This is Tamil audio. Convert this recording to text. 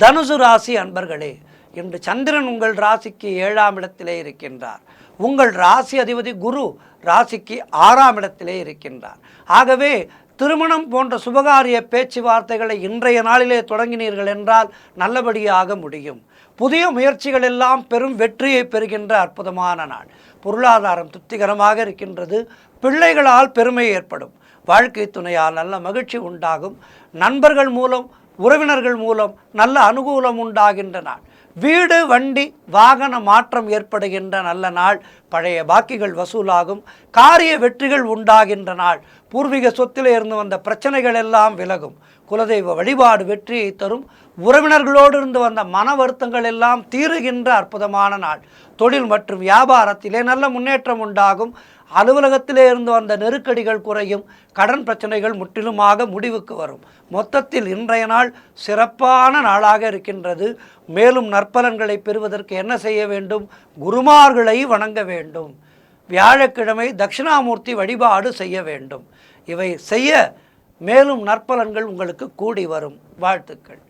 தனுசு ராசி அன்பர்களே, இன்று சந்திரன் உங்கள் ராசிக்கு 7ஆம் இடத்திலே இருக்கின்றார். உங்கள் ராசி அதிபதி குரு ராசிக்கு 6ஆம் இடத்திலே இருக்கின்றார். ஆகவே திருமணம் போன்ற சுபகாரிய பேச்சுவார்த்தைகளை இன்றைய நாளிலே தொடங்கினீர்கள் என்றால் நல்லபடியாக முடியும். புதிய முயற்சிகள் எல்லாம் பெரும் வெற்றியை பெறுகின்ற அற்புதமான நாள். பொருளாதாரம் திருப்திகரமாக இருக்கின்றது. பிள்ளைகளால் பெருமை ஏற்படும். வாழ்க்கை துணையால் நல்ல மகிழ்ச்சி உண்டாகும். நண்பர்கள் மூலம், உறவினர்கள் மூலம் நல்ல அனுகூலம் உண்டாகின்ற நாள். வீடு, வண்டி, வாகன மாற்றம் ஏற்படுகின்ற நல்ல நாள். பழைய பாக்கிகள் வசூலாகும். காரிய வெற்றிகள் உண்டாகின்ற நாள். பூர்வீக சொத்திலே இருந்து வந்த பிரச்சனைகள் எல்லாம் விலகும். குலதெய்வ வழிபாடு வெற்றியை தரும். உறவினர்களோடு இருந்து வந்த மன வருத்தங்கள் எல்லாம் தீருகின்ற அற்புதமான நாள். தொழில் மற்றும் வியாபாரத்திலே நல்ல முன்னேற்றம் உண்டாகும். அலுவலகத்திலே இருந்து வந்த நெருக்கடிகள் குறையும். கடன் பிரச்சனைகள் முற்றிலுமாக முடிவுக்கு வரும். மொத்தத்தில் இன்றைய நாள் சிறப்பான நாளாக இருக்கின்றது. மேலும் நற்பலன்களை பெறுவதற்கு என்ன செய்ய வேண்டும்? குருமார்களை வணங்க வேண்டும். வியாழக்கிழமை தட்சிணாமூர்த்தி வழிபாடு செய்ய வேண்டும். இவை செய்ய மேலும் நற்பலன்கள் உங்களுக்கு கூடி வரும். வாழ்த்துக்கள்.